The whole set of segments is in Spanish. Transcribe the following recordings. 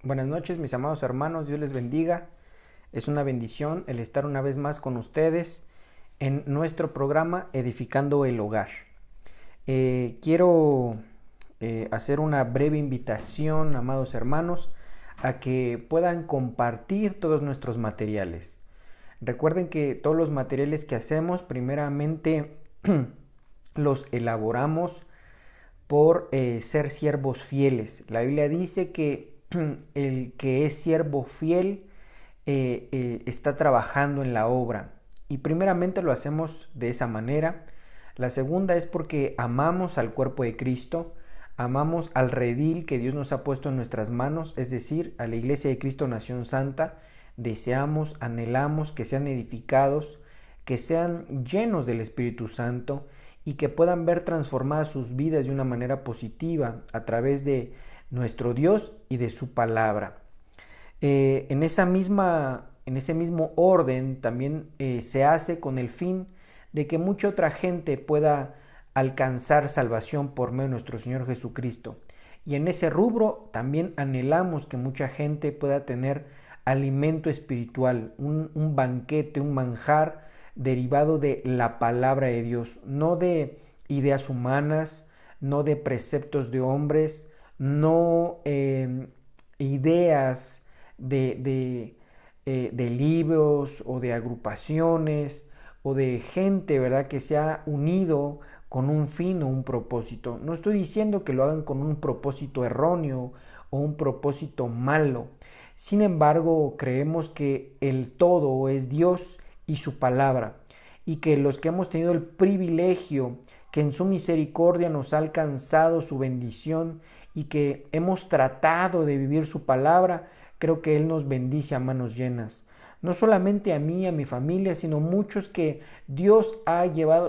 Buenas noches, mis amados hermanos, Dios les bendiga. Es una bendición el estar una vez más con ustedes en nuestro programa Edificando el Hogar. Quiero hacer una breve invitación, amados hermanos, a que puedan compartir todos nuestros materiales. Recuerden que todos los materiales que hacemos, primeramente los elaboramos por ser siervos fieles. La Biblia dice que el que es siervo fiel está trabajando en la obra, y primeramente lo hacemos de esa manera. La segunda es porque amamos al cuerpo de Cristo, amamos al redil que Dios nos ha puesto en nuestras manos, es decir, a la Iglesia de Cristo Nación Santa. Deseamos, anhelamos que sean edificados, que sean llenos del Espíritu Santo y que puedan ver transformadas sus vidas de una manera positiva a través de nuestro Dios y de su palabra. En ese mismo orden también se hace con el fin de que mucha otra gente pueda alcanzar salvación por medio de nuestro Señor Jesucristo. Y en ese rubro también anhelamos que mucha gente pueda tener alimento espiritual, un banquete, un manjar derivado de la palabra de Dios, no de ideas humanas, no de preceptos de hombres, no ideas de libros o de agrupaciones o de gente, ¿verdad?, que se ha unido con un fin o un propósito. No estoy diciendo que lo hagan con un propósito erróneo o un propósito malo. Sin embargo, creemos que el todo es Dios y su palabra, y que los que hemos tenido el privilegio que en su misericordia nos ha alcanzado su bendición y que hemos tratado de vivir su palabra, creo que Él nos bendice a manos llenas. No solamente a mí, a mi familia, sino muchos que Dios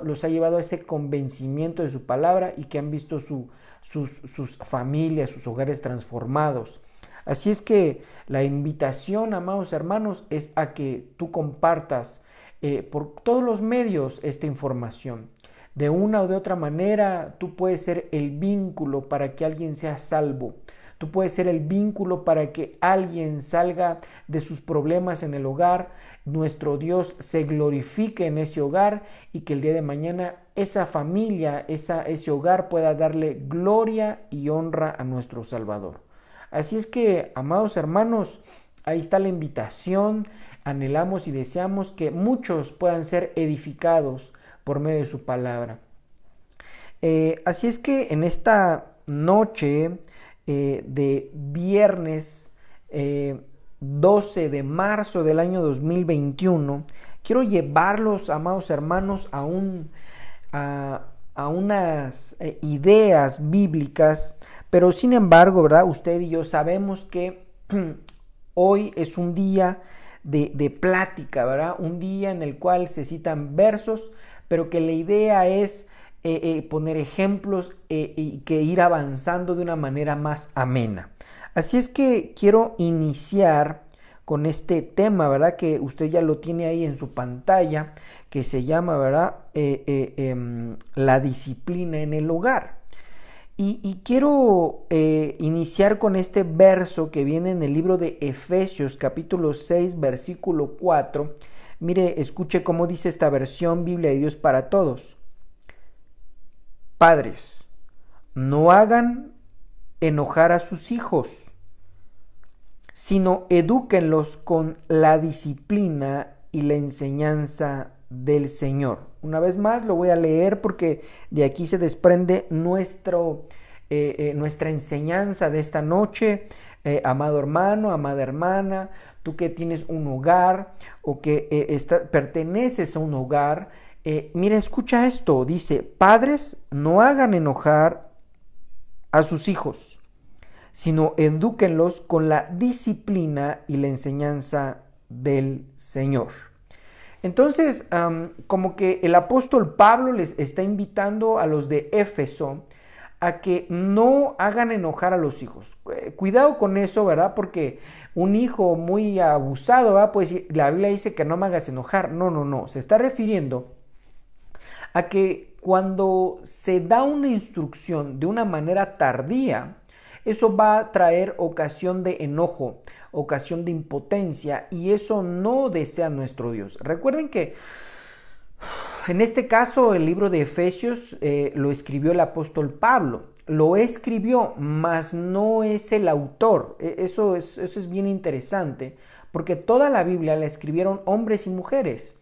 los ha llevado a ese convencimiento de su palabra y que han visto sus familias, sus hogares transformados. Así es que la invitación, amados hermanos, es a que tú compartas por todos los medios esta información. De una o de otra manera, tú puedes ser el vínculo para que alguien sea salvo. Tú puedes ser el vínculo para que alguien salga de sus problemas en el hogar, nuestro Dios se glorifique en ese hogar y que el día de mañana esa familia, ese hogar pueda darle gloria y honra a nuestro Salvador. Así es que, amados hermanos, ahí está la invitación. Anhelamos y deseamos que muchos puedan ser edificados por medio de su palabra. Así es que en esta noche de viernes 12 de marzo del año 2021, quiero llevarlos, amados hermanos, a unas ideas bíblicas, pero sin embargo, ¿verdad? Usted y yo sabemos que hoy es un día de plática, ¿verdad? Un día en el cual se citan versos, pero que la idea es poner ejemplos y que ir avanzando de una manera más amena. Así es que quiero iniciar con este tema, ¿verdad? Que usted ya lo tiene ahí en su pantalla, que se llama, ¿verdad? La disciplina en el hogar. Y quiero iniciar con este verso que viene en el libro de Efesios, capítulo 6, versículo 4. Mire, escuche cómo dice esta versión Biblia de Dios para Todos. Padres, no hagan enojar a sus hijos, sino edúquenlos con la disciplina y la enseñanza del Señor. Una vez más lo voy a leer porque de aquí se desprende nuestra enseñanza de esta noche. Amado hermano, amada hermana, tú que tienes un hogar o que perteneces a un hogar, mira, escucha esto. Dice: padres, no hagan enojar a sus hijos, sino edúquenlos con la disciplina y la enseñanza del Señor. Entonces, como que el apóstol Pablo les está invitando a los de Éfeso a que no hagan enojar a los hijos. Cuidado con eso, ¿verdad? Porque un hijo muy abusado, ¿verdad? Pues la Biblia dice que no me hagas enojar. No. Se está refiriendo a que cuando se da una instrucción de una manera tardía, eso va a traer ocasión de enojo, ocasión de impotencia, y eso no desea nuestro Dios. Recuerden que en este caso el libro de Efesios lo escribió el apóstol Pablo. Lo escribió, mas no es el autor. Eso es bien interesante, porque toda la Biblia la escribieron hombres y mujeres.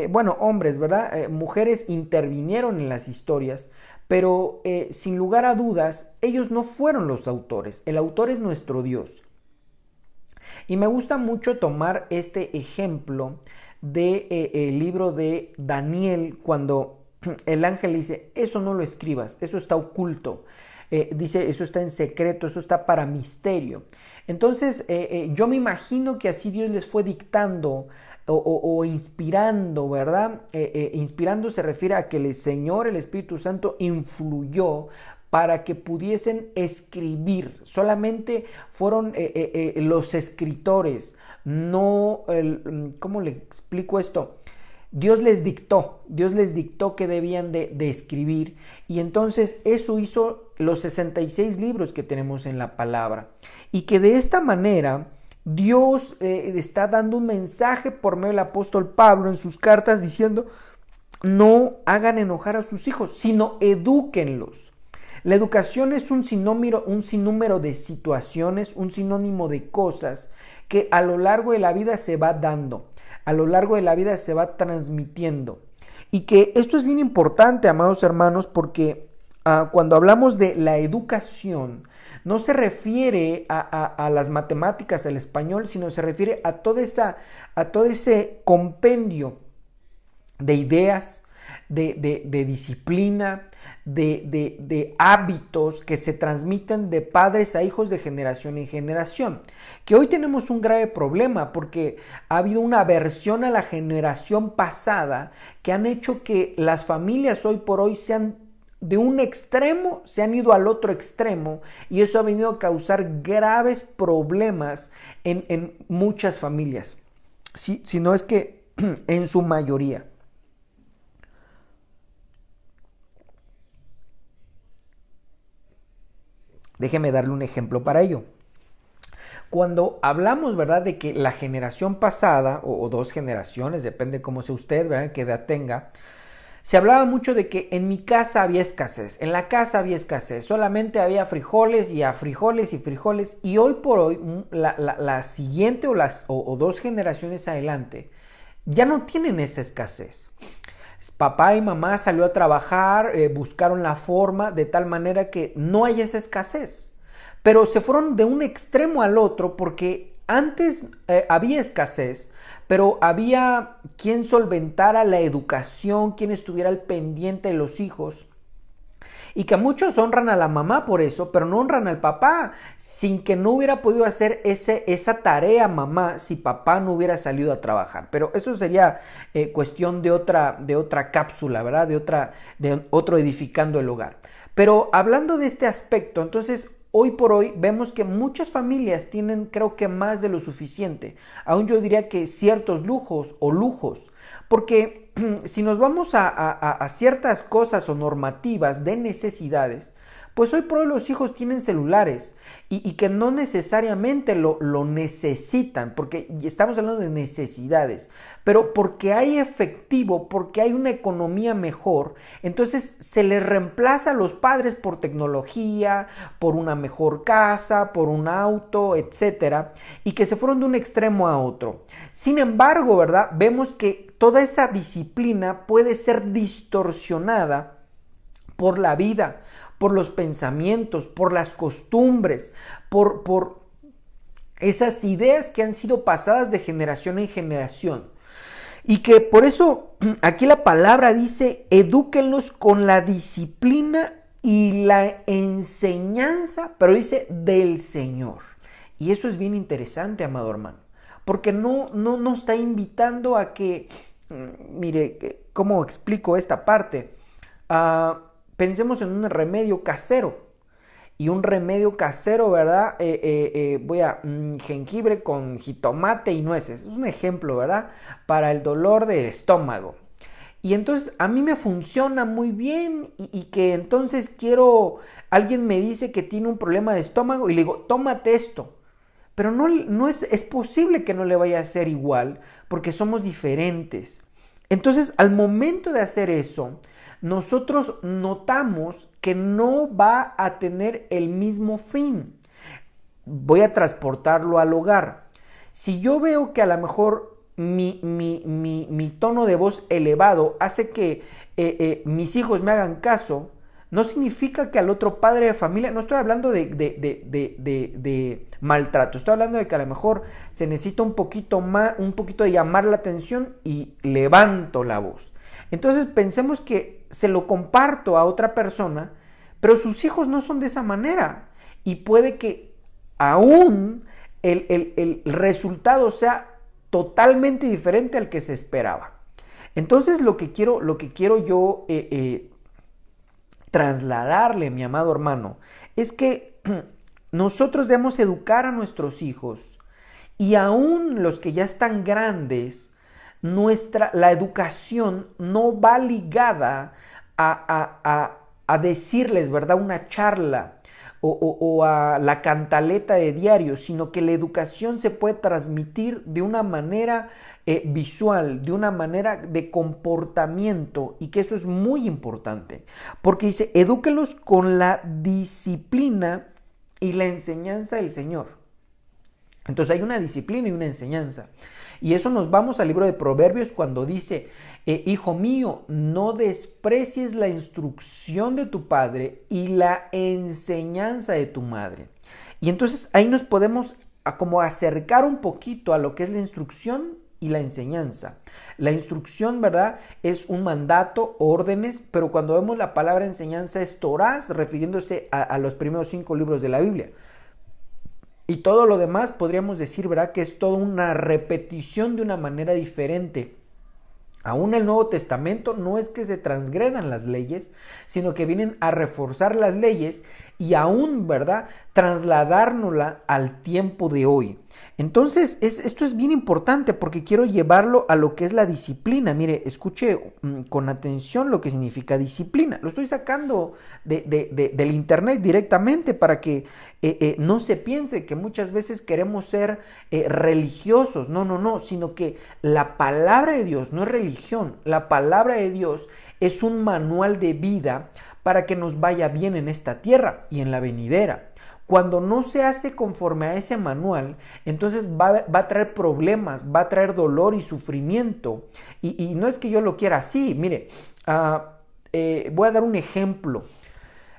Bueno, hombres, ¿verdad? Mujeres intervinieron en las historias, pero sin lugar a dudas, ellos no fueron los autores. El autor es nuestro Dios. Y me gusta mucho tomar este ejemplo del libro de Daniel, cuando el ángel dice, eso no lo escribas, eso está oculto. Dice, eso está en secreto, eso está para misterio. Entonces, yo me imagino que así Dios les fue dictando o inspirando, ¿verdad? Inspirando se refiere a que el Señor, el Espíritu Santo, influyó para que pudiesen escribir. Solamente fueron los escritores, no, ¿cómo le explico esto? Dios les dictó que debían de escribir, y entonces eso hizo los 66 libros que tenemos en la palabra, y que de esta manera Dios está dando un mensaje por medio del apóstol Pablo en sus cartas diciendo, no hagan enojar a sus hijos, sino edúquenlos. La educación es un sinnúmero de situaciones, un sinónimo de cosas que a lo largo de la vida se va dando, a lo largo de la vida se va transmitiendo. Y que esto es bien importante, amados hermanos, porque cuando hablamos de la educación, no se refiere a las matemáticas, al español, sino se refiere a todo ese compendio de ideas, de disciplina, de hábitos que se transmiten de padres a hijos de generación en generación. Que hoy tenemos un grave problema porque ha habido una aversión a la generación pasada que han hecho que las familias hoy por hoy sean de un extremo, se han ido al otro extremo, y eso ha venido a causar graves problemas en muchas familias, si no es que en su mayoría. Déjeme darle un ejemplo para ello. Cuando hablamos, ¿verdad?, de que la generación pasada, o dos generaciones, depende cómo sea usted, ¿verdad?, qué edad tenga, se hablaba mucho de que en mi casa había escasez, en la casa había escasez, solamente había frijoles y frijoles y frijoles, y hoy por hoy, la siguiente o dos generaciones adelante, ya no tienen esa escasez. Papá y mamá salió a trabajar, buscaron la forma de tal manera que no haya esa escasez. Pero se fueron de un extremo al otro porque antes había escasez, pero había quien solventara la educación, quien estuviera al pendiente de los hijos. Y que muchos honran a la mamá por eso, pero no honran al papá, sin que no hubiera podido hacer esa tarea mamá si papá no hubiera salido a trabajar. Pero eso sería cuestión de otra cápsula, ¿verdad? De otro edificando el hogar. Pero hablando de este aspecto, entonces hoy por hoy vemos que muchas familias tienen, creo que, más de lo suficiente. Aún yo diría que ciertos lujos, porque si nos vamos a ciertas cosas o normativas de necesidades, pues hoy por hoy los hijos tienen celulares y que no necesariamente lo necesitan, porque estamos hablando de necesidades, pero porque hay efectivo, porque hay una economía mejor, entonces se les reemplaza a los padres por tecnología, por una mejor casa, por un auto, etcétera, y que se fueron de un extremo a otro. Sin embargo, ¿verdad?, vemos que toda esa disciplina puede ser distorsionada por la vida, por los pensamientos, por las costumbres, por esas ideas que han sido pasadas de generación en generación. Y que por eso aquí la palabra dice, edúquenlos con la disciplina y la enseñanza, pero dice del Señor. Y eso es bien interesante, amado hermano, porque no está invitando a que, mire, ¿cómo explico esta parte? Pensemos en un remedio casero. Y un remedio casero, ¿verdad? Jengibre con jitomate y nueces. Es un ejemplo, ¿verdad? Para el dolor de estómago. Y entonces a mí me funciona muy bien y que entonces quiero Alguien me dice que tiene un problema de estómago y le digo, tómate esto. Pero no es posible que no le vaya a hacer igual porque somos diferentes. Entonces, al momento de hacer eso, nosotros notamos que no va a tener el mismo fin. Voy a transportarlo al hogar. Si yo veo que a lo mejor mi tono de voz elevado hace que mis hijos me hagan caso, no significa que al otro padre de familia, no estoy hablando de maltrato, estoy hablando de que a lo mejor se necesita un poquito de llamar la atención y levanto la voz. Entonces pensemos que se lo comparto a otra persona, pero sus hijos no son de esa manera y puede que aún el resultado sea totalmente diferente al que se esperaba. Entonces lo que quiero yo trasladarle, mi amado hermano, es que nosotros debemos educar a nuestros hijos y aún los que ya están grandes, la educación no va ligada a decirles, ¿verdad?, una charla o a la cantaleta de diario, sino que la educación se puede transmitir de una manera visual, de una manera de comportamiento, y que eso es muy importante, porque dice, edúquelos con la disciplina y la enseñanza del Señor. Entonces hay una disciplina y una enseñanza, y eso nos vamos al libro de Proverbios cuando dice, hijo mío, no desprecies la instrucción de tu padre y la enseñanza de tu madre. Y entonces ahí nos podemos como acercar un poquito a lo que es la instrucción y la enseñanza. La instrucción, ¿verdad?, es un mandato, órdenes, pero cuando vemos la palabra enseñanza es Torás, refiriéndose a los primeros 5 libros de la Biblia. Y todo lo demás podríamos decir, ¿verdad?, que es toda una repetición de una manera diferente. Aún el Nuevo Testamento no es que se transgredan las leyes, sino que vienen a reforzar las leyes y aún, ¿verdad?, trasladárnosla al tiempo de hoy. Entonces, esto es bien importante porque quiero llevarlo a lo que es la disciplina. Mire, escuche con atención lo que significa disciplina. Lo estoy sacando del internet directamente para que no se piense que muchas veces queremos ser religiosos. No, sino que la palabra de Dios no es religión. La palabra de Dios es un manual de vida para que nos vaya bien en esta tierra y en la venidera. Cuando no se hace conforme a ese manual, entonces va a traer problemas, va a traer dolor y sufrimiento. Y no es que yo lo quiera así. Mire, voy a dar un ejemplo.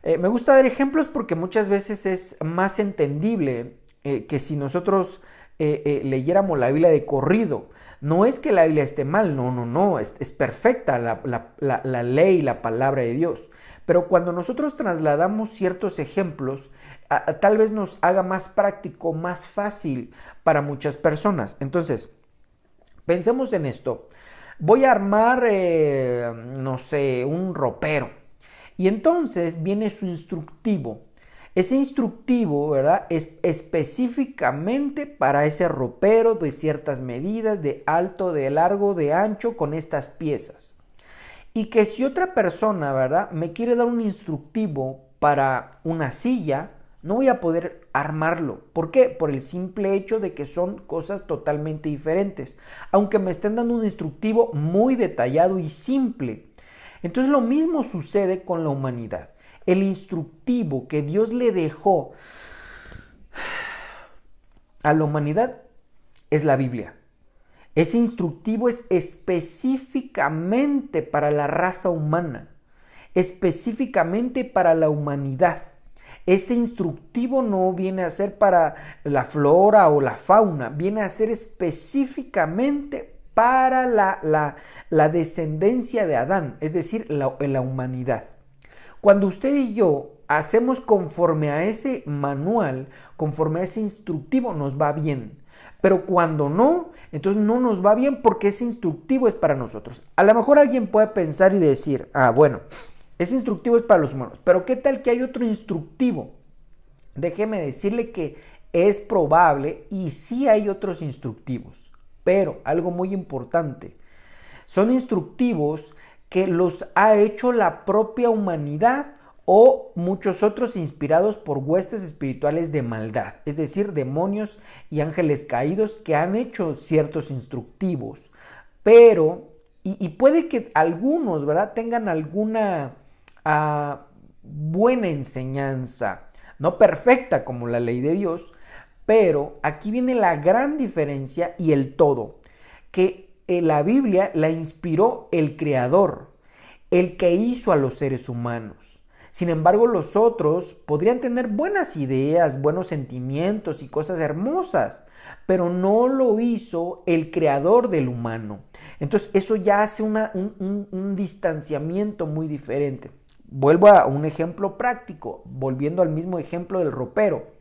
Me gusta dar ejemplos porque muchas veces es más entendible que si nosotros leyéramos la Biblia de corrido. No es que la Biblia esté mal, no, es perfecta la ley, la palabra de Dios. Pero cuando nosotros trasladamos ciertos ejemplos, tal vez nos haga más práctico, más fácil para muchas personas. Entonces, pensemos en esto. Voy a armar, no sé, un ropero. Y entonces viene su instructivo. Ese instructivo, ¿verdad?, es específicamente para ese ropero de ciertas medidas, de alto, de largo, de ancho, con estas piezas. Y que si otra persona, ¿verdad?, me quiere dar un instructivo para una silla, no voy a poder armarlo. ¿Por qué? Por el simple hecho de que son cosas totalmente diferentes, aunque me estén dando un instructivo muy detallado y simple. Entonces lo mismo sucede con la humanidad. El instructivo que Dios le dejó a la humanidad es la Biblia. Ese instructivo es específicamente para la raza humana, específicamente para la humanidad. Ese instructivo no viene a ser para la flora o la fauna, viene a ser específicamente para la descendencia de Adán, es decir, la humanidad. Cuando usted y yo hacemos conforme a ese manual, conforme a ese instructivo, nos va bien. Pero cuando no, entonces no nos va bien porque ese instructivo es para nosotros. A lo mejor alguien puede pensar y decir, bueno, ese instructivo es para los humanos, pero ¿qué tal que hay otro instructivo? Déjeme decirle que es probable y sí hay otros instructivos, pero algo muy importante, son instructivos que los ha hecho la propia humanidad o muchos otros inspirados por huestes espirituales de maldad, es decir, demonios y ángeles caídos que han hecho ciertos instructivos. Pero, y puede que algunos, ¿verdad?, tengan alguna buena enseñanza, no perfecta como la ley de Dios, pero aquí viene la gran diferencia y el todo, que la Biblia la inspiró el Creador, el que hizo a los seres humanos. Sin embargo, los otros podrían tener buenas ideas, buenos sentimientos y cosas hermosas, pero no lo hizo el creador del humano. Entonces, eso ya hace un distanciamiento muy diferente. Vuelvo a un ejemplo práctico, volviendo al mismo ejemplo del ropero.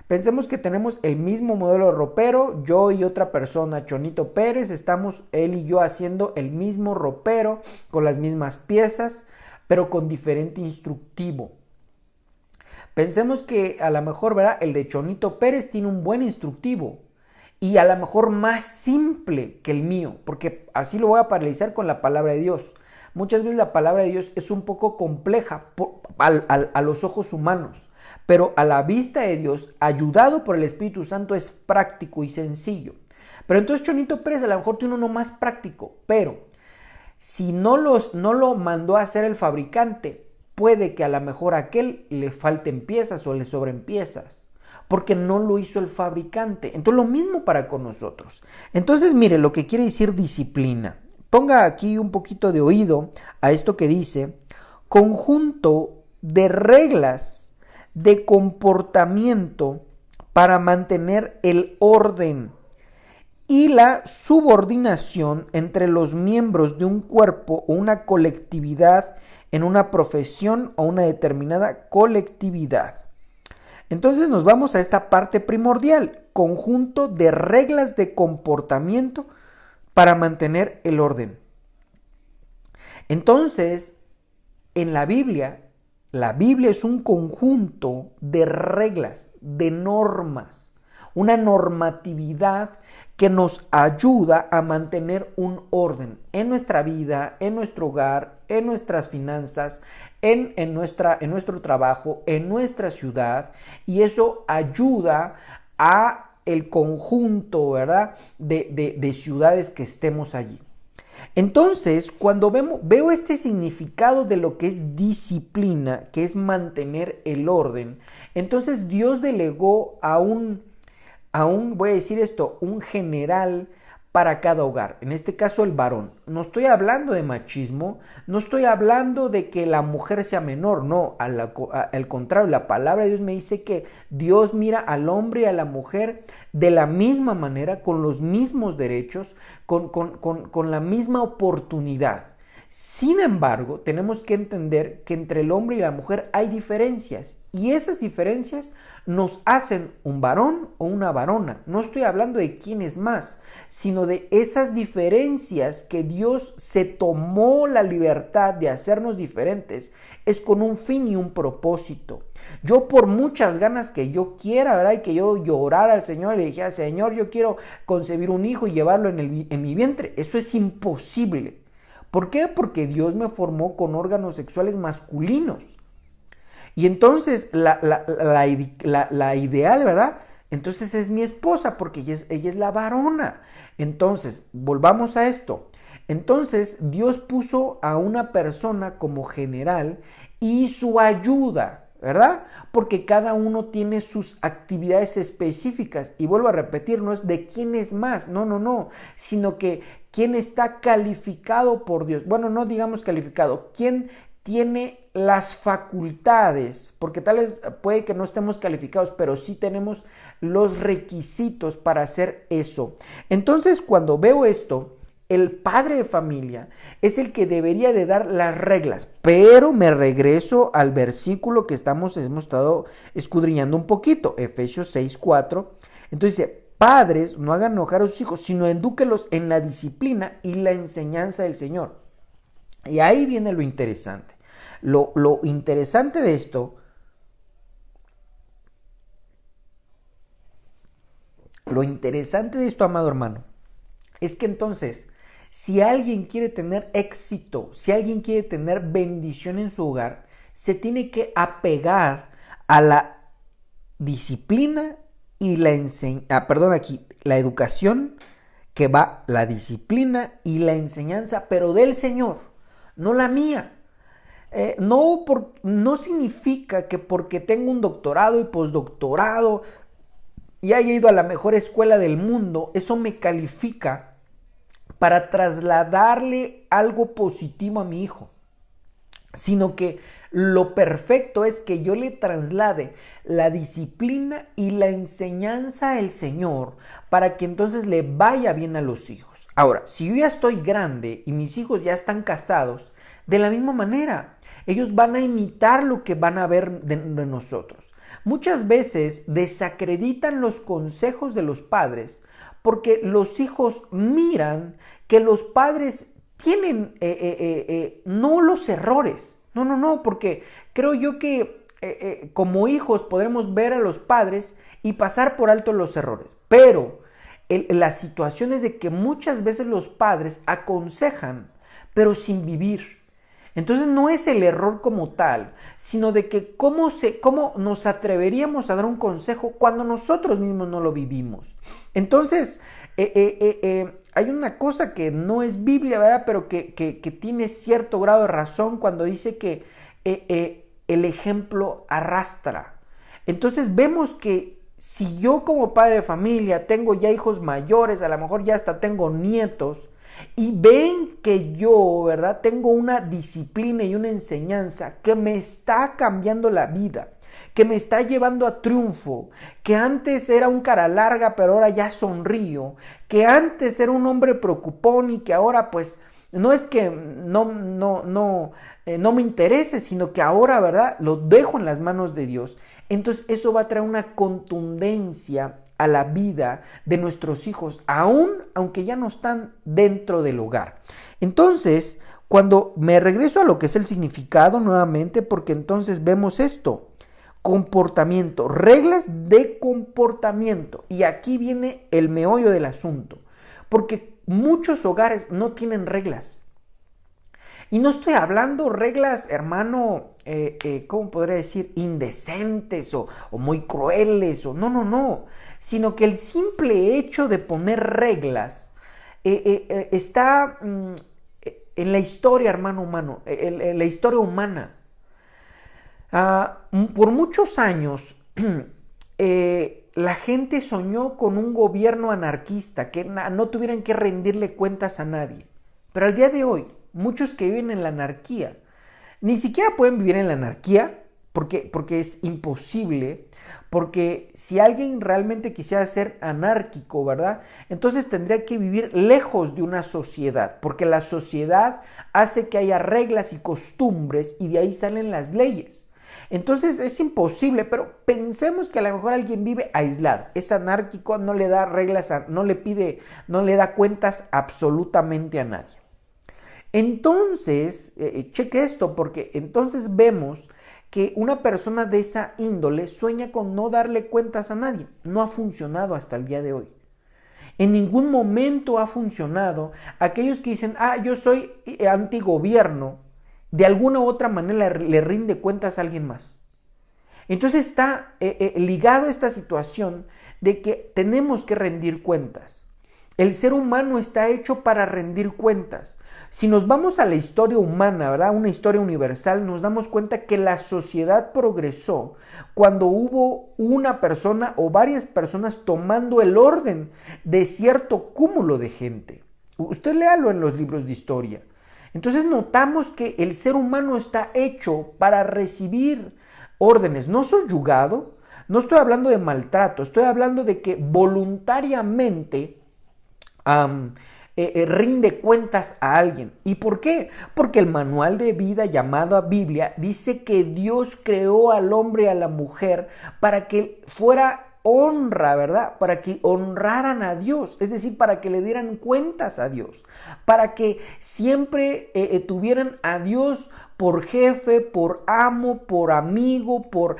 Pensemos que tenemos el mismo modelo de ropero, yo y otra persona, Chonito Pérez, estamos él y yo haciendo el mismo ropero con las mismas piezas, pero con diferente instructivo. Pensemos que a lo mejor, ¿verdad?, el de Chonito Pérez tiene un buen instructivo y a lo mejor más simple que el mío, porque así lo voy a paralizar con la palabra de Dios. Muchas veces la palabra de Dios es un poco compleja a los ojos humanos, pero a la vista de Dios, ayudado por el Espíritu Santo, es práctico y sencillo. Pero entonces Chonito Pérez a lo mejor tiene uno más práctico, pero si no lo mandó a hacer el fabricante, puede que a lo mejor a aquel le falten piezas o le sobren piezas, porque no lo hizo el fabricante. Entonces lo mismo para con nosotros. Entonces mire lo que quiere decir disciplina. Ponga aquí un poquito de oído a esto que dice: conjunto de reglas de comportamiento para mantener el orden y la subordinación entre los miembros de un cuerpo o una colectividad en una profesión o una determinada colectividad. Entonces nos vamos a esta parte primordial: conjunto de reglas de comportamiento para mantener el orden. Entonces, en la Biblia es un conjunto de reglas, de normas, una normatividad que nos ayuda a mantener un orden en nuestra vida, en nuestro hogar, en nuestras finanzas, en nuestro trabajo, en nuestra ciudad, y eso ayuda a el conjunto, ¿verdad?, de ciudades que estemos allí. Entonces, cuando veo este significado de lo que es disciplina, que es mantener el orden, entonces Dios delegó a un, voy a decir esto, un general para cada hogar, en este caso el varón. No estoy hablando de machismo, no estoy hablando de que la mujer sea menor, no, al contrario, la palabra de Dios me dice que Dios mira al hombre y a la mujer de la misma manera, con los mismos derechos, con la misma oportunidad. Sin embargo, tenemos que entender que entre el hombre y la mujer hay diferencias, y esas diferencias nos hacen un varón o una varona. No estoy hablando de quién es más, sino de esas diferencias que Dios se tomó la libertad de hacernos diferentes, es con un fin y un propósito. Yo, por muchas ganas que yo quiera, ¿verdad?, y que yo llorara al Señor y le dijera: Señor, yo quiero concebir un hijo y llevarlo en mi vientre, eso es imposible. ¿Por qué? Porque Dios me formó con órganos sexuales masculinos. Y entonces la ideal, ¿verdad?, entonces es mi esposa, porque ella es la varona. Entonces, volvamos a esto. Entonces, Dios puso a una persona como general y su ayuda, ¿verdad? Porque cada uno tiene sus actividades específicas. Y vuelvo a repetir, no es de quién es más, no, sino que quién está calificado por Dios. Bueno, no digamos calificado, quién tiene las facultades, porque tal vez puede que no estemos calificados, pero sí tenemos los requisitos para hacer eso. Entonces, cuando veo esto, el padre de familia es el que debería de dar las reglas, pero me regreso al versículo que hemos estado escudriñando un poquito, Efesios 6:4. Entonces dice: padres, no hagan enojar a sus hijos, sino edúquelos en la disciplina y la enseñanza del Señor. Y ahí viene lo interesante. Lo interesante de esto, amado hermano, es que entonces, si alguien quiere tener éxito, si alguien quiere tener bendición en su hogar, se tiene que apegar a la disciplina y la la educación, que va la disciplina y la enseñanza, pero del Señor, no la mía. No significa que porque tengo un doctorado y postdoctorado y haya ido a la mejor escuela del mundo, eso me califica para trasladarle algo positivo a mi hijo, sino que lo perfecto es que yo le traslade la disciplina y la enseñanza al Señor para que entonces le vaya bien a los hijos. Ahora, si yo ya estoy grande y mis hijos ya están casados, de la misma manera, ellos van a imitar lo que van a ver de nosotros. Muchas veces desacreditan los consejos de los padres porque los hijos miran que los padres tienen no los errores. No, porque creo yo que como hijos podremos ver a los padres y pasar por alto los errores. Pero la situación es de que muchas veces los padres aconsejan, pero sin vivir. Entonces no es el error como tal, sino de que cómo nos atreveríamos a dar un consejo cuando nosotros mismos no lo vivimos. Entonces, hay una cosa que no es Biblia, ¿verdad? Pero que tiene cierto grado de razón cuando dice que el ejemplo arrastra. Entonces vemos que si yo como padre de familia tengo ya hijos mayores, a lo mejor ya hasta tengo nietos, y ven que yo, ¿verdad?, tengo una disciplina y una enseñanza que me está cambiando la vida, que me está llevando a triunfo, que antes era un cara larga pero ahora ya sonrío, que antes era un hombre preocupón y que ahora pues no es que no me interese, sino que ahora, ¿verdad?, lo dejo en las manos de Dios. Entonces eso va a traer una contundencia a la vida de nuestros hijos, aunque ya no están dentro del hogar. Entonces, cuando me regreso a lo que es el significado nuevamente, porque entonces vemos esto, comportamiento, reglas de comportamiento. Y aquí viene el meollo del asunto, porque muchos hogares no tienen reglas. Y no estoy hablando reglas, hermano, ¿cómo podría decir? Indecentes o muy crueles, no. Sino que el simple hecho de poner reglas está en la historia, hermano humano, en la historia humana. Por muchos años, la gente soñó con un gobierno anarquista, que no tuvieran que rendirle cuentas a nadie. Pero al día de hoy, muchos que viven en la anarquía, ni siquiera pueden vivir en la anarquía, porque es imposible, porque si alguien realmente quisiera ser anárquico, ¿verdad?, entonces tendría que vivir lejos de una sociedad, porque la sociedad hace que haya reglas y costumbres y de ahí salen las leyes. Entonces es imposible, pero pensemos que a lo mejor alguien vive aislado, es anárquico, no le da reglas, no le da cuentas absolutamente a nadie. Entonces, cheque esto, porque entonces vemos que una persona de esa índole sueña con no darle cuentas a nadie. No ha funcionado hasta el día de hoy. En ningún momento ha funcionado. Aquellos que dicen, yo soy antigobierno, de alguna u otra manera le rinde cuentas a alguien más. Entonces está ligado a esta situación de que tenemos que rendir cuentas. El ser humano está hecho para rendir cuentas. Si nos vamos a la historia humana, ¿verdad?, una historia universal, nos damos cuenta que la sociedad progresó cuando hubo una persona o varias personas tomando el orden de cierto cúmulo de gente. Usted léalo en los libros de historia. Entonces notamos que el ser humano está hecho para recibir órdenes, no subyugado. No estoy hablando de maltrato, estoy hablando de que voluntariamente rinde cuentas a alguien. ¿Y por qué? Porque el manual de vida llamado Biblia dice que Dios creó al hombre y a la mujer para que fuera honra, ¿verdad? Para que honraran a Dios, es decir, para que le dieran cuentas a Dios, para que siempre tuvieran a Dios por jefe, por amo, por amigo, por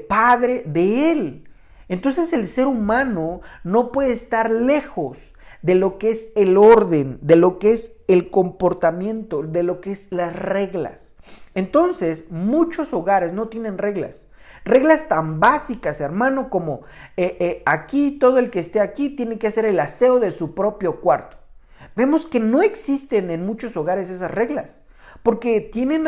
padre de él. Entonces el ser humano no puede estar lejos de lo que es el orden, de lo que es el comportamiento, de lo que es las reglas. Entonces, muchos hogares no tienen reglas. Reglas tan básicas, hermano, como aquí todo el que esté aquí tiene que hacer el aseo de su propio cuarto. Vemos que no existen en muchos hogares esas reglas, porque tienen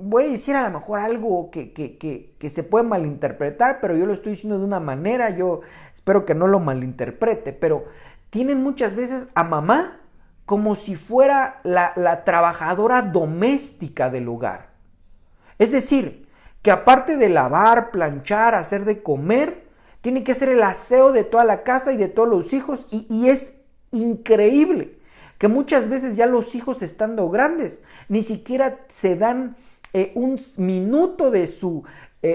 voy a decir a lo mejor algo que se puede malinterpretar, pero yo lo estoy diciendo de una manera, yo espero que no lo malinterprete, pero tienen muchas veces a mamá como si fuera la trabajadora doméstica del hogar. Es decir, que aparte de lavar, planchar, hacer de comer, tiene que hacer el aseo de toda la casa y de todos los hijos, y es increíble que muchas veces ya los hijos estando grandes ni siquiera se dan un minuto de su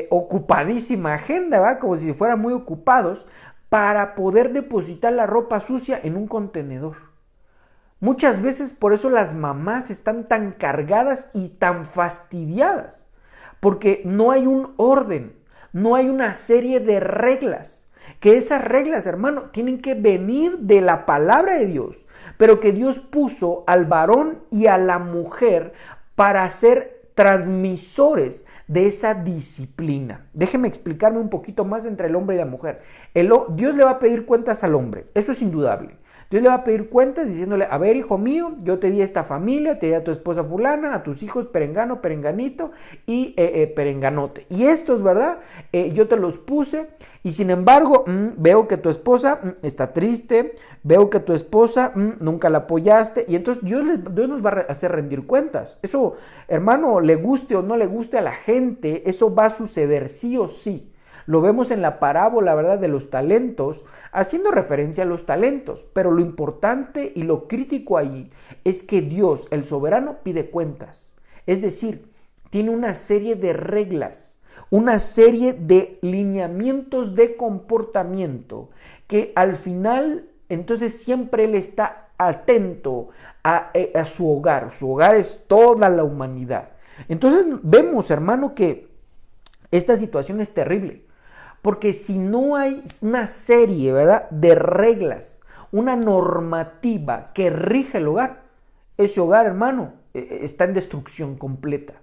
ocupadísima agenda, ¿verdad? Como si fueran muy ocupados para poder depositar la ropa sucia en un contenedor. Muchas veces por eso las mamás están tan cargadas y tan fastidiadas, porque no hay un orden, no hay una serie de reglas, que esas reglas, hermano, tienen que venir de la palabra de Dios, pero que Dios puso al varón y a la mujer para ser transmisores de esa disciplina. Déjeme explicarme un poquito más entre el hombre y la mujer. Dios le va a pedir cuentas al hombre, eso es indudable. Dios le va a pedir cuentas diciéndole, a ver, hijo mío, yo te di esta familia, te di a tu esposa fulana, a tus hijos perengano, perenganito y perenganote. Y estos, ¿verdad? Yo te los puse y sin embargo veo que tu esposa está triste, veo que tu esposa nunca la apoyaste y entonces Dios nos va a hacer rendir cuentas. Eso, hermano, le guste o no le guste a la gente, eso va a suceder sí o sí. Lo vemos en la parábola, ¿verdad?, de los talentos, haciendo referencia a los talentos. Pero lo importante y lo crítico ahí es que Dios, el soberano, pide cuentas. Es decir, tiene una serie de reglas, una serie de lineamientos de comportamiento que al final, entonces siempre Él está atento a su hogar. Su hogar es toda la humanidad. Entonces vemos, hermano, que esta situación es terrible. Porque si no hay una serie, ¿verdad?, de reglas, una normativa que rige el hogar, ese hogar, hermano, está en destrucción completa.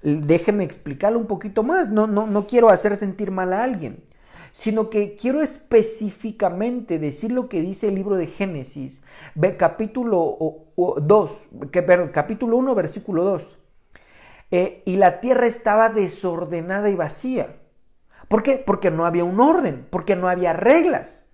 Déjeme explicarlo un poquito más. No quiero hacer sentir mal a alguien, sino que quiero específicamente decir lo que dice el libro de Génesis, capítulo 1, versículo 2. Y la tierra estaba desordenada y vacía. ¿Por qué? Porque no había un orden, porque no había reglas.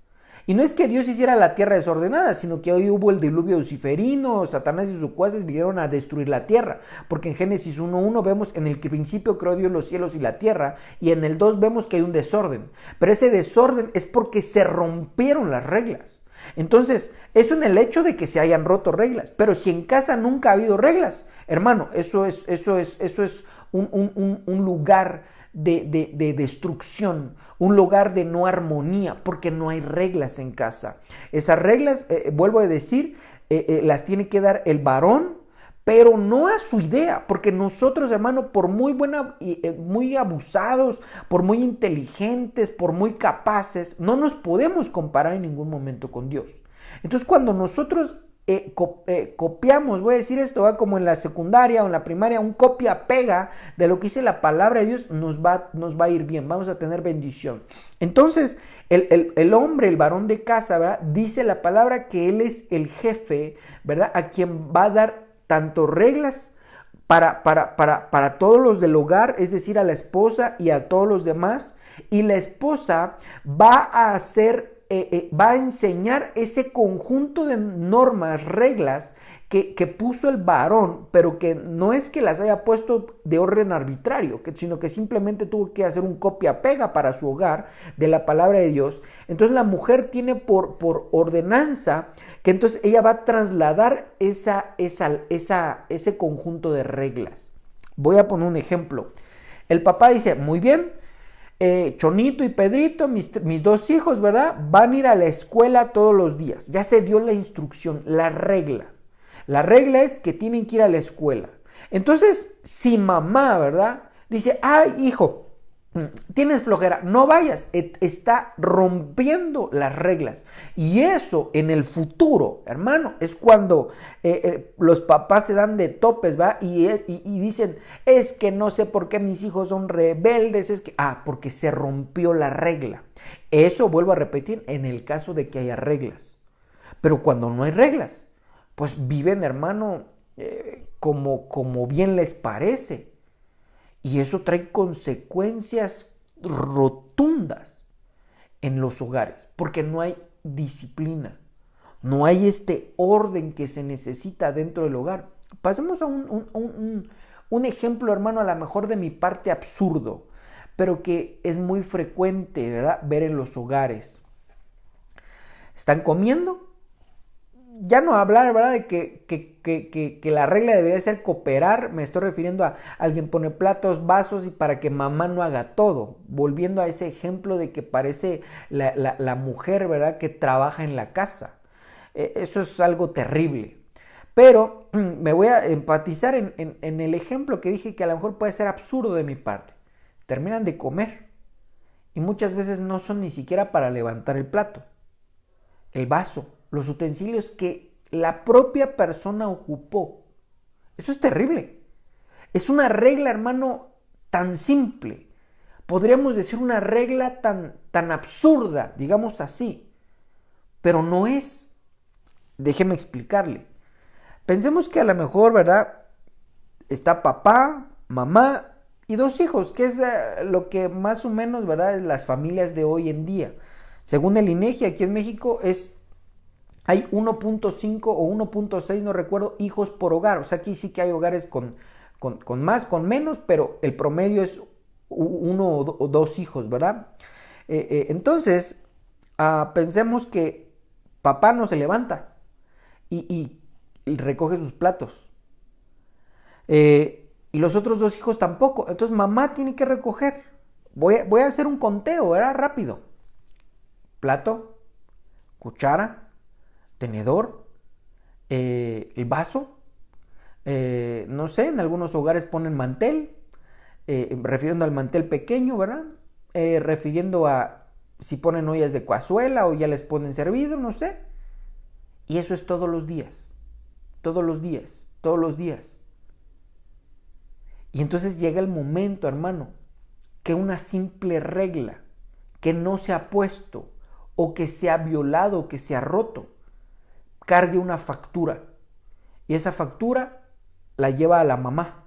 Y no es que Dios hiciera la tierra desordenada, sino que hoy hubo el diluvio luciferino, Satanás y sus secuaces vinieron a destruir la tierra. Porque en Génesis 1:1 vemos en el principio creó Dios los cielos y la tierra, y en el 2 vemos que hay un desorden. Pero ese desorden es porque se rompieron las reglas. Entonces, eso en el hecho de que se hayan roto reglas. Pero si en casa nunca ha habido reglas, hermano, eso es un lugar de destrucción, un lugar de no armonía, porque no hay reglas en casa. Esas reglas, vuelvo a decir, las tiene que dar el varón, pero no a su idea, porque nosotros, hermano, por muy muy abusados, por muy inteligentes, por muy capaces, no nos podemos comparar en ningún momento con Dios. Entonces, cuando nosotros copiamos, voy a decir esto, ¿va?, como en la secundaria o en la primaria, un copia-pega de lo que dice la palabra de Dios, nos va a ir bien, vamos a tener bendición. Entonces, el hombre, el varón de casa, ¿verdad?, dice la palabra que él es el jefe, ¿verdad?, a quien va a dar tanto reglas para todos los del hogar, es decir, a la esposa y a todos los demás, y la esposa va a enseñar ese conjunto de normas, reglas que puso el varón, pero que no es que las haya puesto de orden arbitrario, sino que simplemente tuvo que hacer un copia-pega para su hogar de la palabra de Dios. Entonces la mujer tiene por ordenanza que entonces ella va a trasladar ese conjunto de reglas. Voy a poner un ejemplo. El papá dice, muy bien, Chonito y Pedrito, mis dos hijos, ¿verdad?, van a ir a la escuela todos los días. Ya se dio la instrucción, la regla. La regla es que tienen que ir a la escuela. Entonces, si mamá, ¿verdad?, dice, ay, hijo, Tienes flojera, no vayas, está rompiendo las reglas. Y eso en el futuro, hermano, es cuando los papás se dan de topes, ¿va? Y dicen, es que no sé por qué mis hijos son rebeldes, es que, porque se rompió la regla. Eso, vuelvo a repetir, en el caso de que haya reglas. Pero cuando no hay reglas, pues viven, hermano, como bien les parece. Y eso trae consecuencias rotundas en los hogares, porque no hay disciplina, no hay este orden que se necesita dentro del hogar. Pasemos a un ejemplo, hermano, a lo mejor de mi parte absurdo, pero que es muy frecuente, ¿verdad?, ver en los hogares. Están comiendo. Ya no hablar, ¿verdad?, de que la regla debería ser cooperar. Me estoy refiriendo a alguien pone platos, vasos y para que mamá no haga todo. Volviendo a ese ejemplo de que parece la mujer, ¿verdad?, que trabaja en la casa. Eso es algo terrible. Pero me voy a empatizar en el ejemplo que dije que a lo mejor puede ser absurdo de mi parte. Terminan de comer y muchas veces no son ni siquiera para levantar el plato, el vaso, los utensilios que la propia persona ocupó. Eso es terrible. Es una regla, hermano, tan simple. Podríamos decir una regla tan absurda, digamos así. Pero no es. Déjeme explicarle. Pensemos que a lo mejor, ¿verdad?, está papá, mamá y 2 hijos, que es lo que más o menos, ¿verdad?, las familias de hoy en día. Según el INEGI, aquí en México hay 1.5 o 1.6, no recuerdo, hijos por hogar. O sea, aquí sí que hay hogares con más, con menos, pero el promedio es 1 o 2 hijos, ¿verdad? Entonces, pensemos que papá no se levanta y recoge sus platos. Y los otros 2 hijos tampoco. Entonces, mamá tiene que recoger. Voy a hacer un conteo, ¿verdad? Rápido. Plato, cuchara, tenedor, el vaso, no sé, en algunos hogares ponen mantel, refiriendo al mantel pequeño, ¿verdad? Refiriendo a si ponen ollas de cazuela o ya les ponen servido, no sé. Y eso es todos los días, todos los días, todos los días. Y entonces llega el momento, hermano, que una simple regla que no se ha puesto o que se ha violado o que se ha roto, cargue una factura. Y esa factura la lleva a la mamá.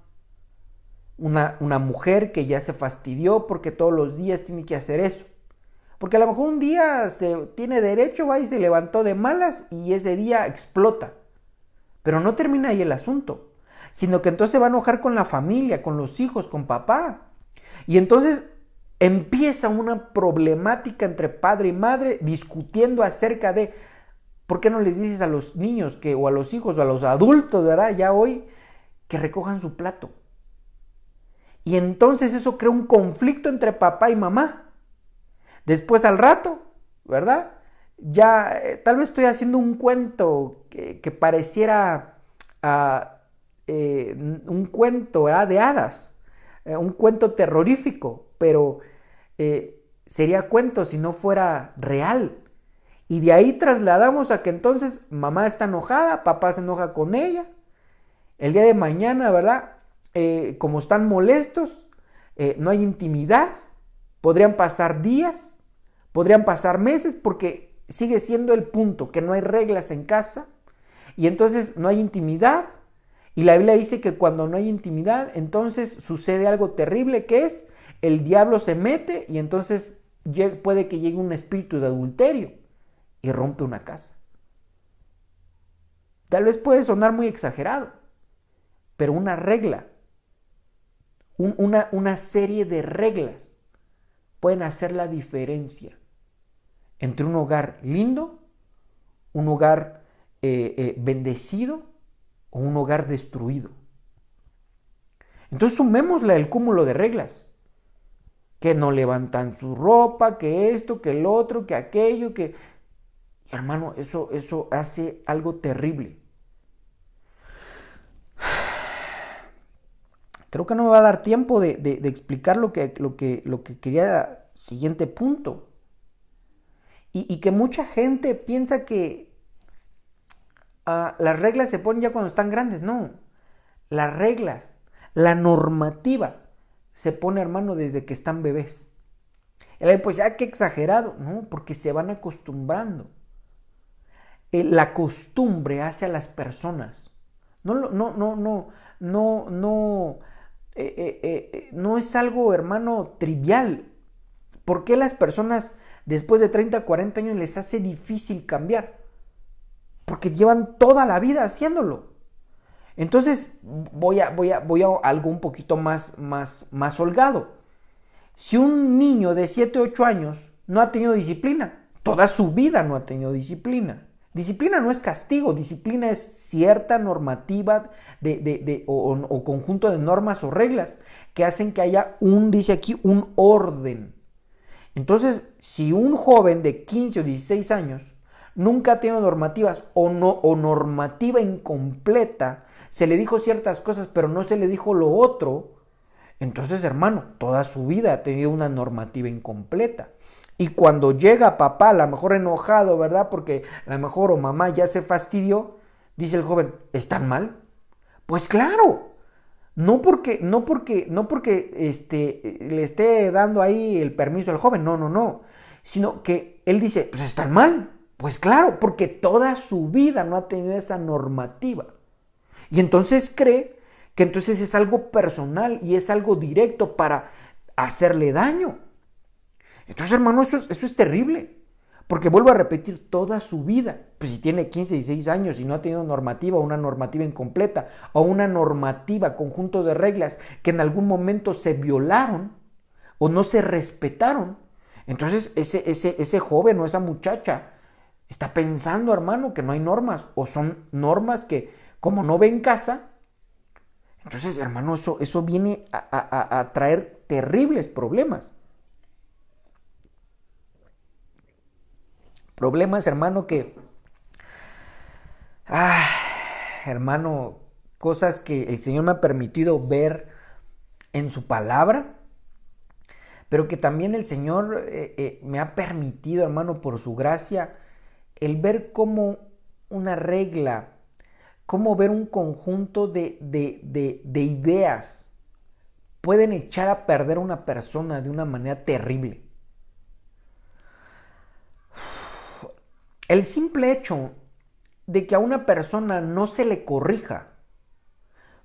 Una mujer que ya se fastidió porque todos los días tiene que hacer eso. Porque a lo mejor un día se tiene derecho, va y se levantó de malas y ese día explota. Pero no termina ahí el asunto, sino que entonces se va a enojar con la familia, con los hijos, con papá. Y entonces empieza una problemática entre padre y madre discutiendo acerca de ¿por qué no les dices a los niños o a los hijos o a los adultos, ¿verdad?, ya hoy, que recojan su plato? Y entonces eso crea un conflicto entre papá y mamá. Después al rato, ¿verdad?, ya tal vez estoy haciendo un cuento que pareciera un cuento, ¿verdad?, de hadas, un cuento terrorífico, pero sería cuento si no fuera real. Y de ahí trasladamos a que entonces mamá está enojada, papá se enoja con ella. El día de mañana, ¿verdad?, como están molestos, no hay intimidad. Podrían pasar días, podrían pasar meses, porque sigue siendo el punto que no hay reglas en casa. Y entonces no hay intimidad. Y la Biblia dice que cuando no hay intimidad, entonces sucede algo terrible, que es el diablo se mete y entonces puede que llegue un espíritu de adulterio y rompe una casa. Tal vez puede sonar muy exagerado, pero una regla, una serie de reglas pueden hacer la diferencia entre un hogar lindo, un hogar bendecido o un hogar destruido. Entonces sumémosle el cúmulo de reglas. Que no levantan su ropa, que esto, que el otro, que aquello, que... Hermano, eso hace algo terrible. creo que no me va a dar tiempo de explicar lo que quería, siguiente punto. Y que mucha gente piensa que las reglas se ponen ya cuando están grandes. No, las reglas, la normativa se pone, hermano, desde que están bebés. Pues ya, qué exagerado. No, porque se van acostumbrando. La costumbre hace a las personas. No es algo, hermano, trivial. ¿Por qué las personas después de 30, 40 años les hace difícil cambiar? Porque llevan toda la vida haciéndolo. Entonces, voy a algo un poquito más holgado. Si un niño de 7, 8 años no ha tenido disciplina, toda su vida no ha tenido disciplina. Disciplina no es castigo, disciplina es cierta normativa o conjunto de normas o reglas que hacen que haya dice aquí, un orden. Entonces, si un joven de 15 o 16 años nunca ha tenido normativas o normativa incompleta, se le dijo ciertas cosas pero no se le dijo lo otro, entonces, hermano, toda su vida ha tenido una normativa incompleta. Y cuando llega papá, a lo mejor enojado, ¿verdad? Porque a lo mejor o mamá ya se fastidió, dice el joven, ¿están mal? Pues claro, no porque le esté dando ahí el permiso al joven, no, sino que él dice, pues están mal. Pues claro, porque toda su vida no ha tenido esa normativa. Y entonces cree que entonces es algo personal y es algo directo para hacerle daño. Entonces, hermano, eso es terrible. Porque vuelvo a repetir, toda su vida, pues si tiene 15, 16 años y no ha tenido normativa, una normativa incompleta o una normativa, conjunto de reglas que en algún momento se violaron o no se respetaron, entonces ese joven o esa muchacha está pensando, hermano, que no hay normas o son normas que como no ve en casa, entonces, hermano, eso viene a traer terribles problemas. Problemas, hermano, hermano, cosas que el Señor me ha permitido ver en su palabra, pero que también el Señor me ha permitido, hermano, por su gracia, el ver cómo una regla, cómo ver un conjunto de ideas pueden echar a perder a una persona de una manera terrible. El simple hecho de que a una persona no se le corrija,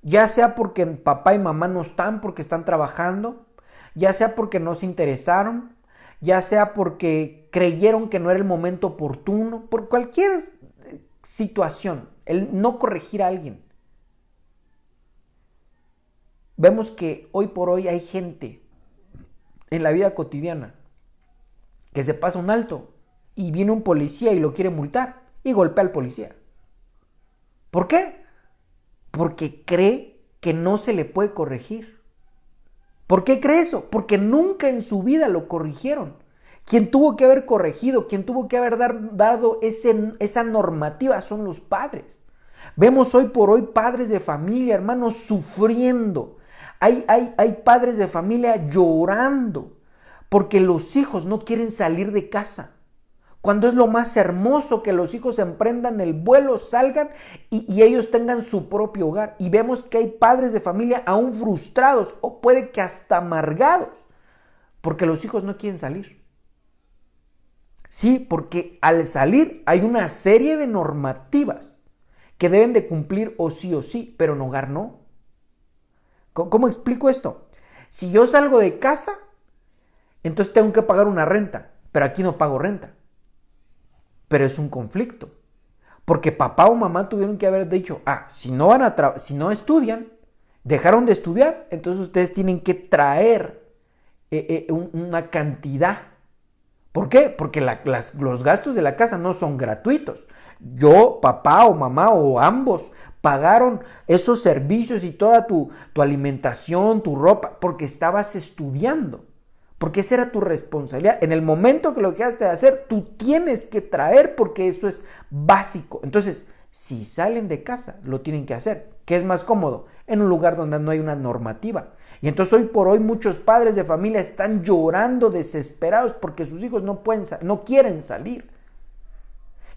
ya sea porque papá y mamá no están porque están trabajando, ya sea porque no se interesaron, ya sea porque creyeron que no era el momento oportuno, por cualquier situación, el no corregir a alguien. Vemos que hoy por hoy hay gente en la vida cotidiana que se pasa un alto y viene un policía y lo quiere multar y golpea al policía. ¿Por qué? Porque cree que no se le puede corregir. ¿Por qué cree eso? Porque nunca en su vida lo corrigieron. Quien tuvo que haber corregido, quien tuvo que haber dado esa normativa son los padres. Vemos hoy por hoy padres de familia, hermanos, sufriendo. Hay padres de familia llorando porque los hijos no quieren salir de casa. Cuando es lo más hermoso que los hijos emprendan el vuelo, salgan y ellos tengan su propio hogar. Y vemos que hay padres de familia aún frustrados o puede que hasta amargados porque los hijos no quieren salir. Sí, porque al salir hay una serie de normativas que deben de cumplir o sí, pero en hogar no. ¿Cómo explico esto? Si yo salgo de casa, entonces tengo que pagar una renta, pero aquí no pago renta. Pero es un conflicto, porque papá o mamá tuvieron que haber dicho, si no estudian, dejaron de estudiar, entonces ustedes tienen que traer una cantidad. ¿Por qué? Porque los gastos de la casa no son gratuitos. Yo, papá o mamá o ambos pagaron esos servicios y toda tu alimentación, tu ropa, porque estabas estudiando. Porque esa era tu responsabilidad. En el momento que lo dejaste de hacer, tú tienes que traer porque eso es básico. Entonces, Si salen de casa, lo tienen que hacer. ¿Qué es más cómodo? En un lugar donde no hay una normativa. Y entonces hoy por hoy muchos padres de familia están llorando desesperados porque sus hijos no quieren salir.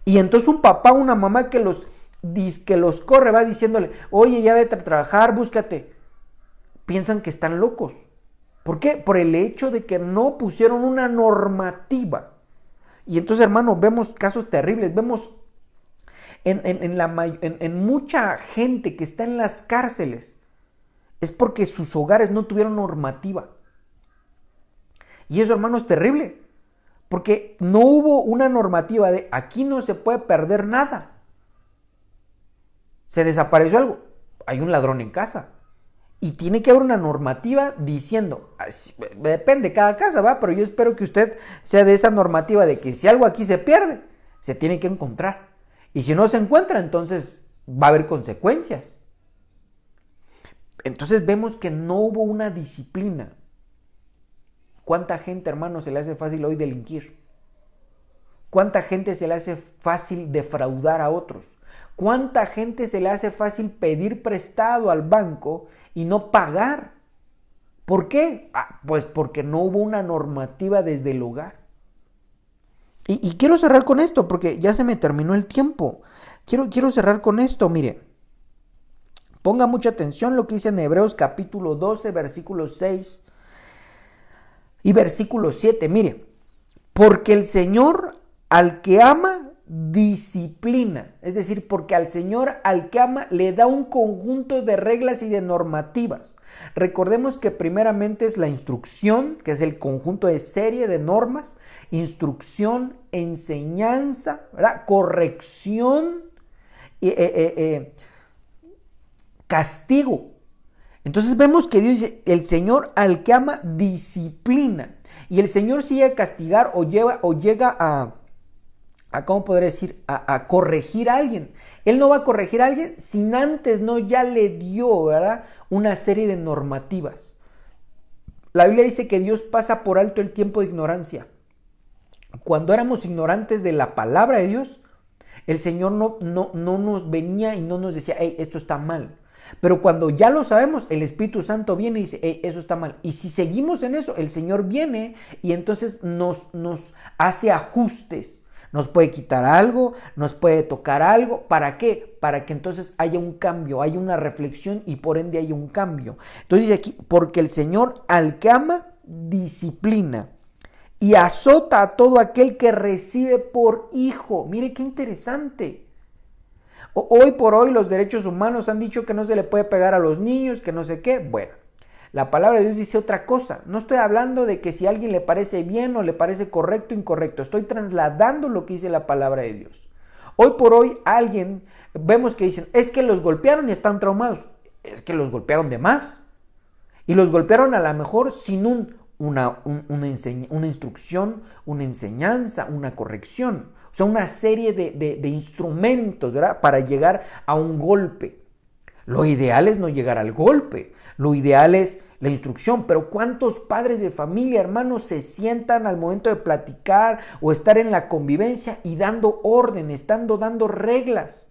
Y entonces un papá, una mamá que los corre, va diciéndole, oye, ya vete a trabajar, búscate. Piensan que están locos. ¿Por qué? Por el hecho de que no pusieron una normativa. Y entonces, hermano, vemos casos terribles, vemos en mucha gente que está en las cárceles, es porque sus hogares no tuvieron normativa. Y eso, hermano, es terrible, porque no hubo una normativa de aquí no se puede perder nada. Se desapareció algo, hay un ladrón en casa. Y tiene que haber una normativa diciendo, depende de cada casa, ¿va? Pero yo espero que usted sea de esa normativa de que si algo aquí se pierde, se tiene que encontrar. Y si no se encuentra, entonces va a haber consecuencias. Entonces vemos que no hubo una disciplina. ¿Cuánta gente, hermano, se le hace fácil hoy delinquir? ¿Cuánta gente se le hace fácil defraudar a otros? ¿Cuánta gente se le hace fácil pedir prestado al banco y no pagar? ¿Por qué? Pues porque no hubo una normativa desde el hogar. Y quiero cerrar con esto porque ya se me terminó el tiempo. Quiero cerrar con esto, mire. Ponga mucha atención lo que dice en Hebreos capítulo 12, versículo 6 y versículo 7. Mire, porque el Señor al que ama disciplina, es decir, porque al Señor al que ama le da un conjunto de reglas y de normativas. Recordemos que primeramente es la instrucción, que es el conjunto de serie de normas, instrucción, enseñanza, ¿verdad? Corrección, castigo. Entonces vemos que Dios dice, el Señor al que ama disciplina, y el Señor si llega a castigar o llega a ¿cómo podría decir? A corregir a alguien. Él no va a corregir a alguien sin antes, ¿no? Ya le dio, ¿verdad? Una serie de normativas. La Biblia dice que Dios pasa por alto el tiempo de ignorancia. Cuando éramos ignorantes de la palabra de Dios, el Señor no nos venía y no nos decía, hey, esto está mal. Pero cuando ya lo sabemos, el Espíritu Santo viene y dice, hey, eso está mal. Y si seguimos en eso, el Señor viene y entonces nos hace ajustes. Nos puede quitar algo, nos puede tocar algo. ¿Para qué? Para que entonces haya un cambio, haya una reflexión y por ende haya un cambio. Entonces dice aquí, porque el Señor al que ama, disciplina y azota a todo aquel que recibe por hijo. Mire qué interesante. Hoy por hoy los derechos humanos han dicho que no se le puede pegar a los niños, que no sé qué. Bueno, la palabra de Dios dice otra cosa. No estoy hablando de que si a alguien le parece bien o le parece correcto o incorrecto. Estoy trasladando lo que dice la palabra de Dios. Hoy por hoy vemos que dicen, es que los golpearon y están traumados. Es que los golpearon de más. Y los golpearon a lo mejor sin una instrucción, una enseñanza, una corrección. O sea, una serie de instrumentos, ¿verdad? Para llegar a un golpe. Lo ideal es no llegar al golpe. Lo ideal es la instrucción. Pero ¿cuántos padres de familia, hermanos, se sientan al momento de platicar o estar en la convivencia y dando órdenes, dando reglas?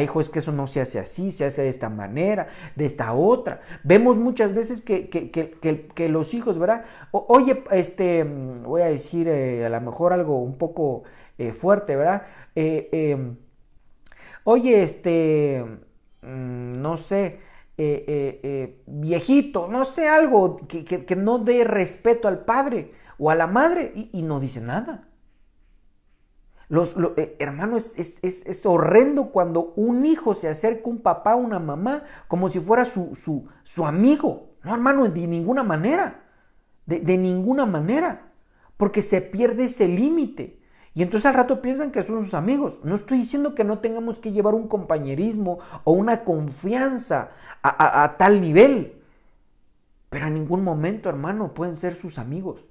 Hijo, es que eso no se hace así, se hace de esta manera, de esta otra. Vemos muchas veces que los hijos, ¿verdad? Oye, voy a decir a lo mejor algo un poco fuerte, ¿verdad? Oye, no sé, viejito, no sé, algo que no dé respeto al padre o a la madre y no dice nada. Hermano, es horrendo cuando un hijo se acerca a un papá o una mamá como si fuera su amigo. No, hermano, de ninguna manera. De ninguna manera. Porque se pierde ese límite. Y entonces al rato piensan que son sus amigos. No estoy diciendo que no tengamos que llevar un compañerismo o una confianza a tal nivel. Pero en ningún momento, hermano, pueden ser sus amigos.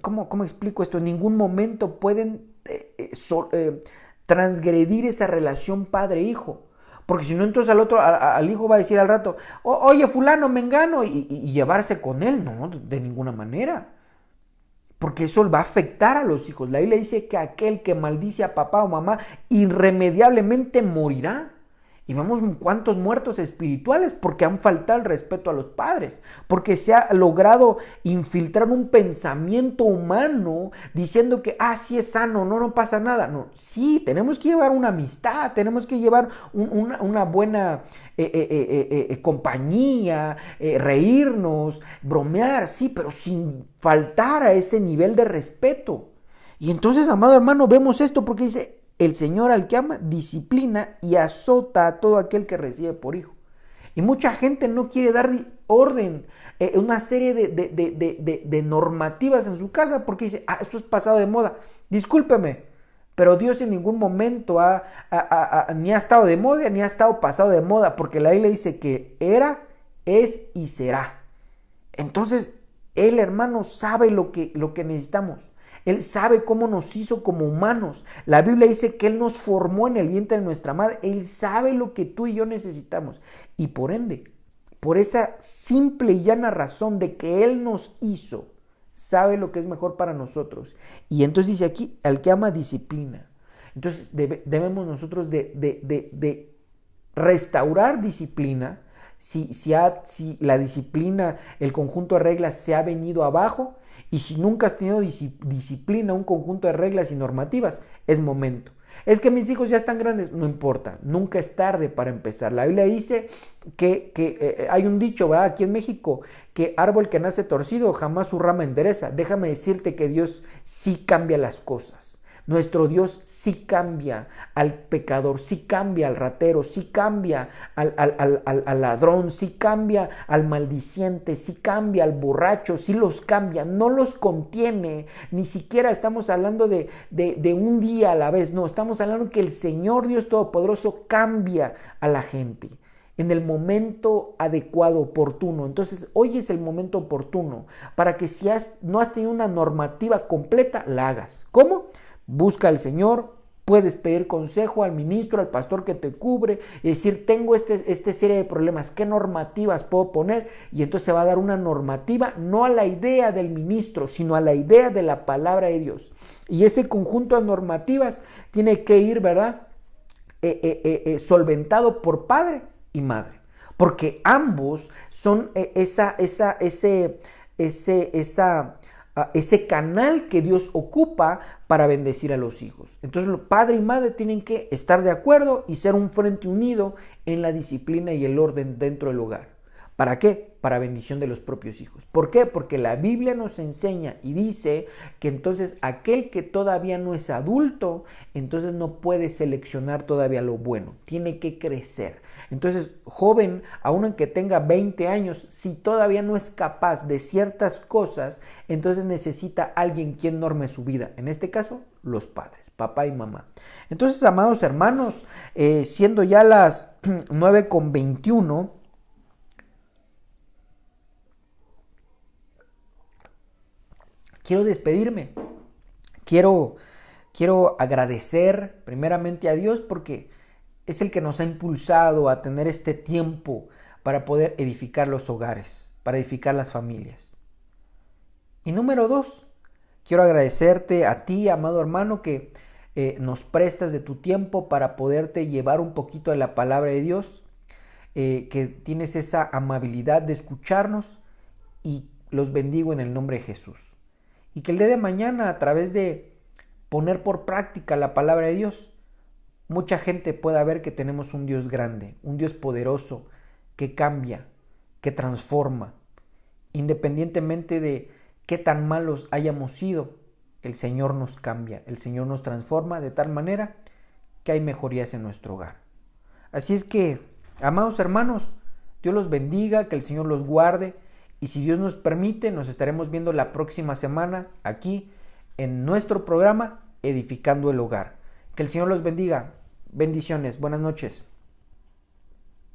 ¿Cómo explico esto? En ningún momento pueden transgredir esa relación padre-hijo. Porque si no, entonces al hijo va a decir al rato, oye, fulano, mengano, y llevarse con él. No, de ninguna manera. porque eso va a afectar a los hijos. La Biblia dice que aquel que maldice a papá o mamá irremediablemente morirá. Y vemos cuántos muertos espirituales porque han faltado el respeto a los padres, porque se ha logrado infiltrar un pensamiento humano diciendo que, sí es sano, no pasa nada. No, sí, tenemos que llevar una amistad, tenemos que llevar una buena compañía, reírnos, bromear, sí, pero sin faltar a ese nivel de respeto. Y entonces, amado hermano, vemos esto porque dice, el Señor al que ama disciplina y azota a todo aquel que recibe por hijo. Y mucha gente no quiere dar orden, una serie de normativas en su casa porque dice, eso es pasado de moda. Discúlpeme, pero Dios en ningún momento ni ha estado de moda ni ha estado pasado de moda, porque la Biblia dice que era, es y será. Entonces, Él, hermano, sabe lo que necesitamos. Él sabe cómo nos hizo como humanos. La Biblia dice que Él nos formó en el vientre de nuestra madre. Él sabe lo que tú y yo necesitamos. Y por ende, por esa simple y llana razón de que Él nos hizo, sabe lo que es mejor para nosotros. Y entonces dice aquí, al que ama disciplina. Entonces debemos nosotros de restaurar disciplina. Si la disciplina, el conjunto de reglas se ha venido abajo, y si nunca has tenido disciplina, un conjunto de reglas y normativas, es momento. Es que mis hijos ya están grandes, no importa, nunca es tarde para empezar. La Biblia dice que hay un dicho, ¿verdad? Aquí en México, que árbol que nace torcido jamás su rama endereza. Déjame decirte que Dios sí cambia las cosas. Nuestro Dios sí cambia al pecador, sí cambia al ratero, sí cambia al ladrón, sí cambia al maldiciente, sí cambia al borracho, sí los cambia, no los contiene. Ni siquiera estamos hablando de un día a la vez, no, estamos hablando que el Señor Dios Todopoderoso cambia a la gente en el momento adecuado, oportuno. Entonces, hoy es el momento oportuno para que si no has tenido una normativa completa, la hagas. ¿Cómo? Busca al Señor, puedes pedir consejo al ministro, al pastor que te cubre y decir, tengo esta serie de problemas, ¿qué normativas puedo poner? Y entonces se va a dar una normativa, no a la idea del ministro, sino a la idea de la palabra de Dios. Y ese conjunto de normativas tiene que ir, ¿verdad? Solventado por padre y madre, porque ambos son ese canal que Dios ocupa para bendecir a los hijos. Entonces, padre y madre tienen que estar de acuerdo y ser un frente unido en la disciplina y el orden dentro del hogar. ¿Para qué? Para bendición de los propios hijos. ¿Por qué? Porque la Biblia nos enseña y dice que entonces aquel que todavía no es adulto, entonces no puede seleccionar todavía lo bueno, tiene que crecer. Entonces, joven, aun aunque tenga 20 años, si todavía no es capaz de ciertas cosas, entonces necesita alguien quien norme su vida. En este caso, los padres, papá y mamá. Entonces, amados hermanos, siendo ya las 9:21, quiero despedirme. Quiero agradecer primeramente a Dios porque es el que nos ha impulsado a tener este tiempo para poder edificar los hogares, para edificar las familias. Y número 2, quiero agradecerte a ti, amado hermano, que nos prestas de tu tiempo para poderte llevar un poquito de la palabra de Dios, que tienes esa amabilidad de escucharnos, y los bendigo en el nombre de Jesús. Y que el día de mañana, a través de poner por práctica la palabra de Dios, mucha gente pueda ver que tenemos un Dios grande, un Dios poderoso, que cambia, que transforma. Independientemente de qué tan malos hayamos sido, el Señor nos cambia, el Señor nos transforma de tal manera que hay mejorías en nuestro hogar. Así es que, amados hermanos, Dios los bendiga, que el Señor los guarde, y si Dios nos permite, nos estaremos viendo la próxima semana aquí en nuestro programa Edificando el Hogar. Que el Señor los bendiga. Bendiciones. Buenas noches.